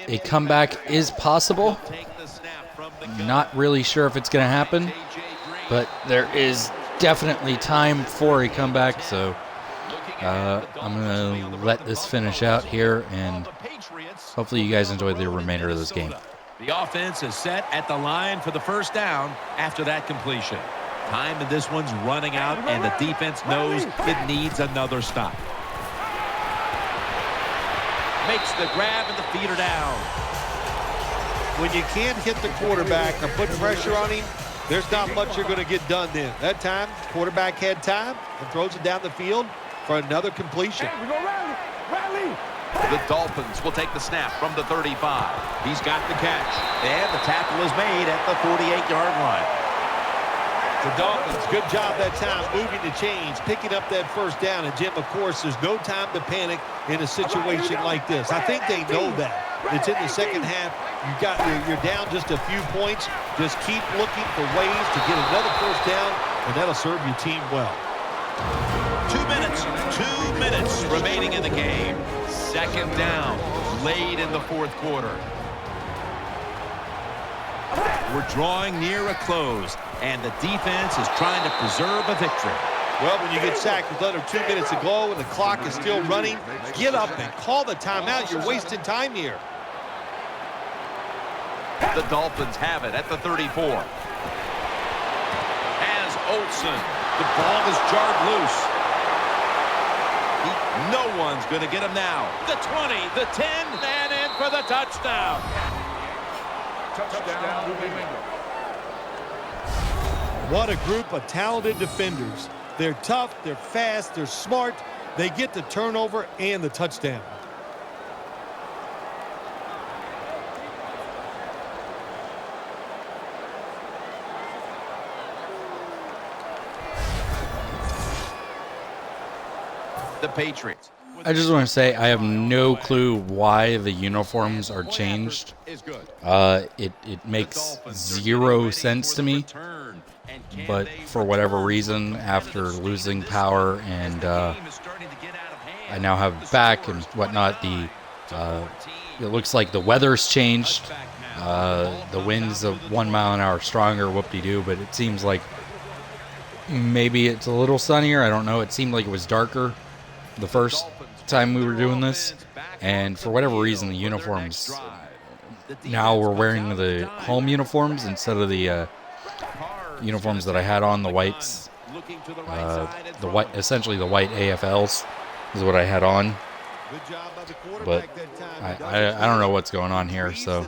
a comeback is possible. Not really sure if it's going to happen, but there is definitely time for a comeback, so I'm going to let this finish out here, and hopefully you guys enjoy the remainder of this game. The offense is set at the line for the first down after that completion. Time in this one's running out, and the defense knows it needs another stop. Makes the grab, and the feet are down. When you can't hit the quarterback or put pressure on him, there's not much you're going to get done then. That time, quarterback had time and throws it down the field for another completion. Hey, we go rally. The Dolphins will take the snap from the 35. He's got the catch, and the tackle is made at the 48-yard line. The Dolphins, good job that time moving the chains, picking up that first down. And, Jim, of course, there's no time to panic in a situation like this. I think they know that. It's in the second half. You're down just a few points. Just keep looking for ways to get another first down, and that'll serve your team well. 2 minutes remaining in the game. Second down, late in the fourth quarter. We're drawing near a close, and the defense is trying to preserve a victory. Well, when you get sacked with under 2 minutes to go and the clock is still running, get up and call the timeout. You're wasting time here. The Dolphins have it at the 34. As Olsen, the ball is jarred loose. No one's going to get him now. The 20, the 10, and in for the touchdown. What a group of talented defenders. They're tough, they're fast, they're smart. They get the turnover and the touchdown. The Patriots. I just want to say I have no clue why the uniforms are changed. It makes zero sense to me. But for whatever reason, after losing power and I now have back and whatnot, it looks like the weather's changed. The wind's 1 mile an hour stronger, whoop-de-doo, but it seems like maybe it's a little sunnier. I don't know. It seemed like it was darker the first time we were doing this, and for whatever reason the uniforms, now we're wearing the home uniforms instead of the uniforms that I had on, the whites, essentially the white AFLs is what I had on, but I don't know what's going on here, so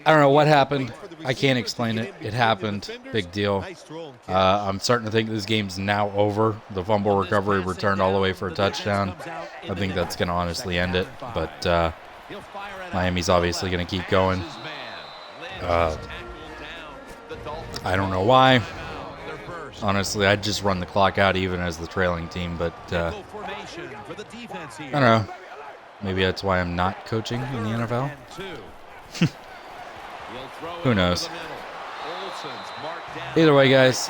I don't know what happened. I can't explain it. It happened. Big deal. I'm starting to think this game's now over. The fumble recovery returned all the way for a touchdown. I think that's going to honestly end it. But Miami's obviously going to keep going. I don't know why. Honestly, I'd just run the clock out even as the trailing team. But I don't know. Maybe that's why I'm not coaching in the NFL. Who knows? Either way, guys,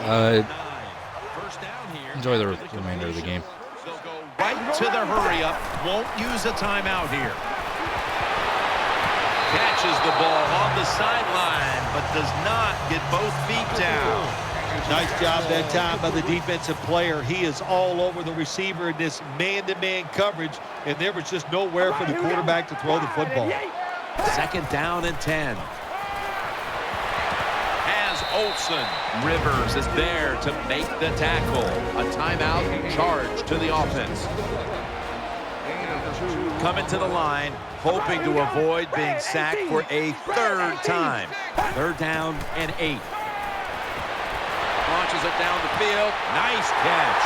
enjoy the remainder of the game. Right to the hurry-up. Won't use a timeout here. Catches the ball on the sideline, but does not get both feet down. Nice job that time by the defensive player. He is all over the receiver in this man-to-man coverage, and there was just nowhere for the quarterback to throw the football. Second down and 10. Olsen. Rivers is there to make the tackle. A timeout charge to the offense. Coming to the line, hoping to avoid being sacked for a third time. Third down and 8. Launches it down the field. Nice catch.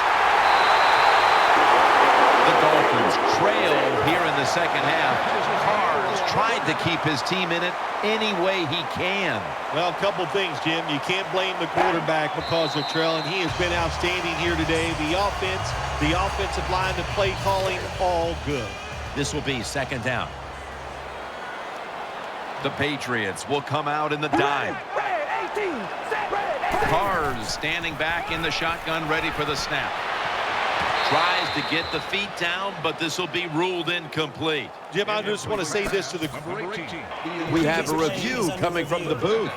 The Dolphins trail here in the second half. Carr's tried to keep his team in it any way he can. Well, a couple things, Jim. You can't blame the quarterback because they're trailing. He has been outstanding here today. The offensive line, the play calling, all good. This will be second down. The Patriots will come out in the dime. Carr's standing back in the shotgun, ready for the snap. Tries to get the feet down, but this will be ruled incomplete. Jim, I just want to say this to the We have a review coming from the booth.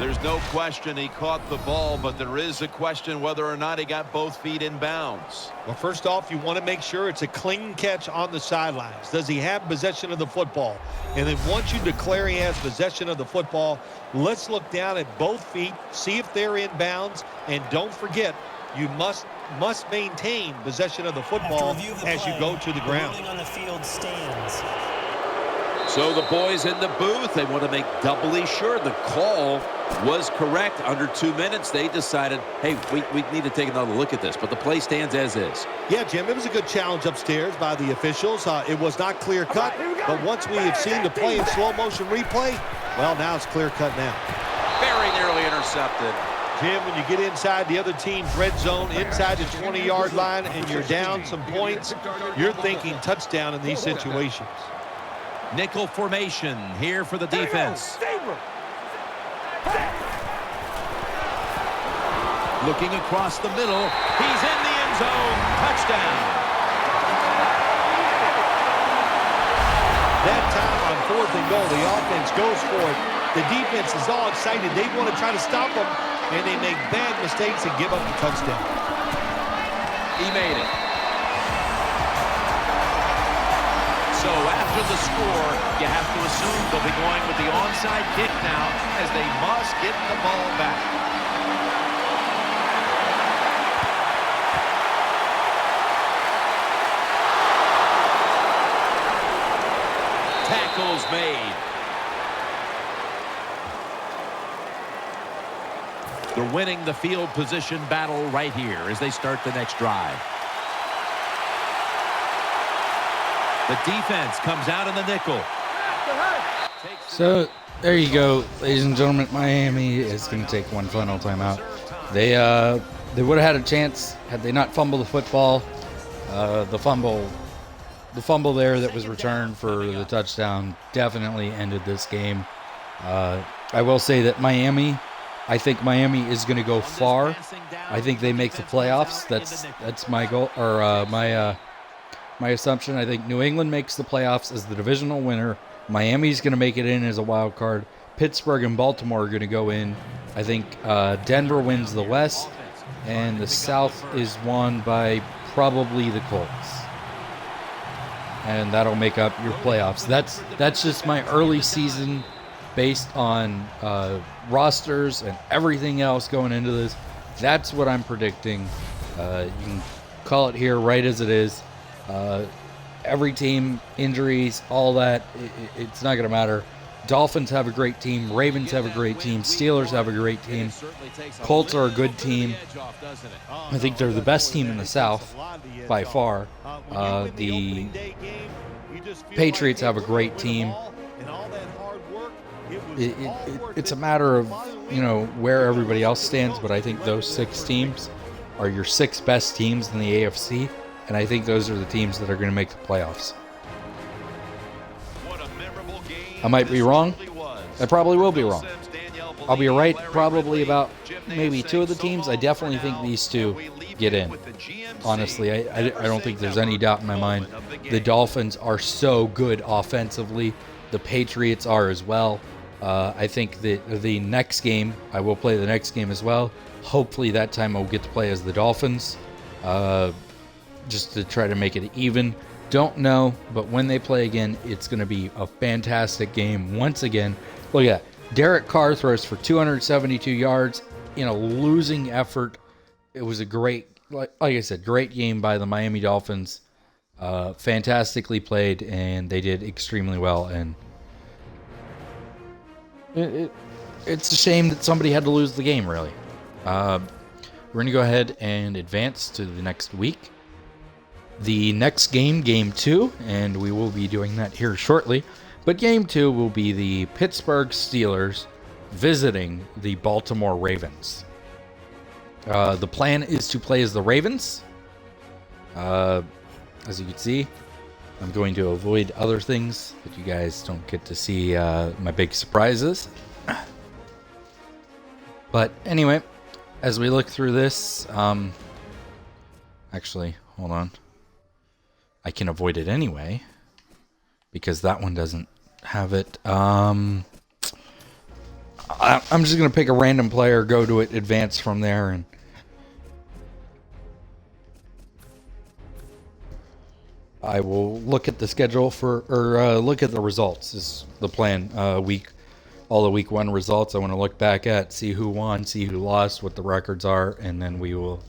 There's no question he caught the ball, but there is a question whether or not he got both feet in bounds. Well, first off, you want to make sure it's a clean catch on the sidelines. Does he have possession of the football? And then once you declare he has possession of the football, let's look down at both feet, see if they're in bounds, and don't forget, you must maintain possession of the football as you go to the ground. On the field stands. So the boys in the booth, they want to make doubly sure the call was correct. Under 2 minutes, they decided, hey, we need to take another look at this. But the play stands as is. Yeah, Jim, it was a good challenge upstairs by the officials. It was not clear-cut, but once we have seen the play in slow-motion replay, well, now it's clear-cut now. Very nearly intercepted. Jim, when you get inside the other team's red zone, inside the 20-yard line, and you're down some points, you're thinking touchdown in these situations. Nickel formation here for the defense. Looking across the middle. He's in the end zone. Touchdown. That time on 4th and goal, the offense goes for it. The defense is all excited. They want to try to stop them, and they make bad mistakes and give up the touchdown. He made it. So after the score, you have to assume they'll be going with the onside kick now, as they must get the ball back. Tackles made. They're winning the field position battle right here as they start the next drive. The defense comes out in the nickel. So there you go, ladies and gentlemen. Miami is going to take one final timeout. They would have had a chance had they not fumbled the football. The fumble there that was returned for the touchdown definitely ended this game. I will say that I think Miami is going to go far. I think they make the playoffs. That's my goal, or my assumption. I think New England makes the playoffs as the divisional winner. Miami's going to make it in as a wild card. Pittsburgh and Baltimore are going to go in. I think Denver wins the West, and the South is won by probably the Colts. And that'll make up your playoffs. That's just my early season based on rosters and everything else going into this. That's what I'm predicting. You can call it here right as it is. Every team, injuries, all that, it's not going to matter. Dolphins have a great team. Ravens have a great team. Steelers have a great team. Colts are a good team. I think they're the best team in the South by far. The Patriots have a great team. It's a matter of, where everybody else stands, but I think those 6 teams are your 6 best teams in the AFC, and I think those are the teams that are going to make the playoffs. I might be wrong. I probably will be wrong. I'll be right probably about maybe 2 of the teams. I definitely think these 2 get in. Honestly, I don't think there's any doubt in my mind. The Dolphins are so good offensively. The Patriots are as well. I think that the next game, I will play the next game as well. Hopefully that time I'll get to play as the Dolphins, just to try to make it even. Don't know, but when they play again, it's going to be a fantastic game. Once again, look at that. Derek Carr throws for 272 yards in a losing effort. It was a great, like I said, great game by the Miami Dolphins. Fantastically played, and they did extremely well. And it's a shame that somebody had to lose the game, really. We're going to go ahead and advance to the next week. The next game, Game 2, and we will be doing that here shortly. But Game 2 will be the Pittsburgh Steelers visiting the Baltimore Ravens. The plan is to play as the Ravens. As you can see, I'm going to avoid other things that you guys don't get to see my big surprises. But anyway, as we look through this, Actually, hold on. I can avoid it anyway because that one doesn't have it. I'm just going to pick a random player, go to it, advance from there, and I will look at the schedule look at the results is the plan. All the week 1 results I want to look back at, see who won, see who lost, what the records are, and then we will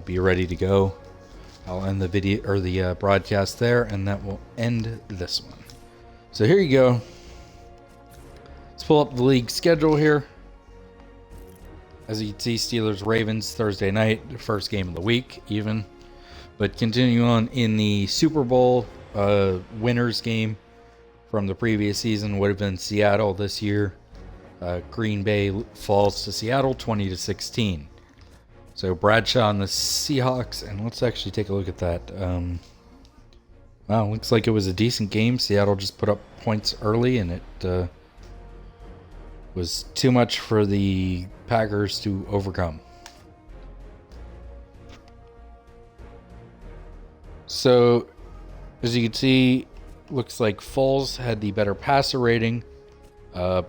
be ready to go. I'll end the video or the broadcast there, and that will end this one. So here you go. Let's pull up the league schedule here. As you can see, Steelers Ravens Thursday night, the first game of the week, even. But continuing on in the Super Bowl winners game from the previous season would have been Seattle this year. Green Bay falls to Seattle 20-16. So Bradshaw and the Seahawks, and let's actually take a look at that. Wow, looks like it was a decent game. Seattle just put up points early, and it was too much for the Packers to overcome. So, as you can see, looks like Foles had the better passer rating. I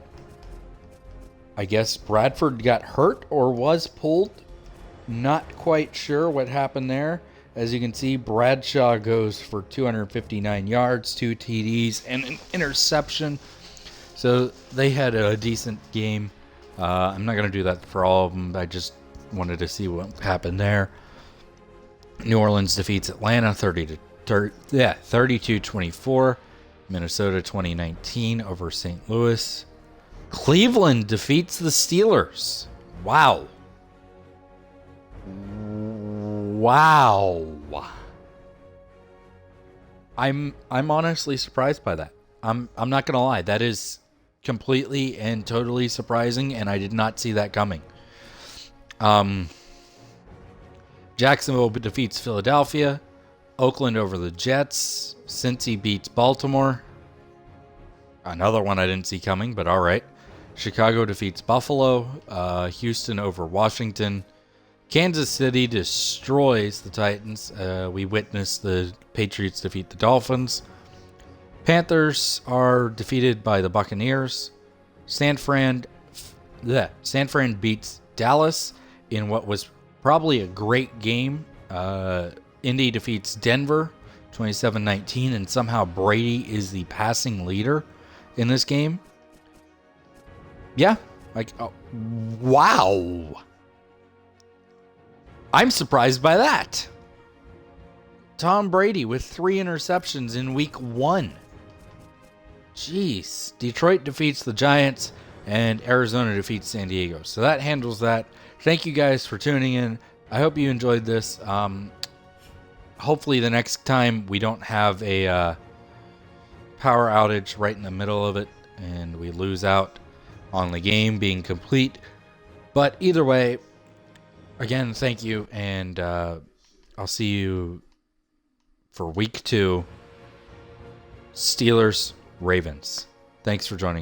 guess Bradford got hurt or was pulled. Not quite sure what happened there. As you can see, Bradshaw goes for 259 yards, 2 TDs, and an interception. So they had a decent game. I'm not going to do that for all of them. I just wanted to see what happened there. New Orleans defeats Atlanta 32-24. Minnesota 2019 over St. Louis. Cleveland defeats the Steelers. Wow. I'm honestly surprised by that. I'm not gonna lie. That is completely and totally surprising, and I did not see that coming. Jacksonville defeats Philadelphia. Oakland over the Jets. Cincy beats Baltimore. Another one I didn't see coming, but all right. Chicago defeats Buffalo. Houston over Washington. Kansas City destroys the Titans. We witnessed the Patriots defeat the Dolphins. Panthers are defeated by the Buccaneers. San Fran beats Dallas in what was probably a great game. Indy defeats Denver 27-19, and somehow Brady is the passing leader in this game. Yeah, wow. I'm surprised by that. Tom Brady with 3 interceptions in week 1. Jeez. Detroit defeats the Giants, and Arizona defeats San Diego. So that handles that. Thank you guys for tuning in. I hope you enjoyed this. Hopefully the next time we don't have a power outage right in the middle of it, and we lose out on the game being complete. But either way, again, thank you, and I'll see you for week 2, Steelers, Ravens. Thanks for joining.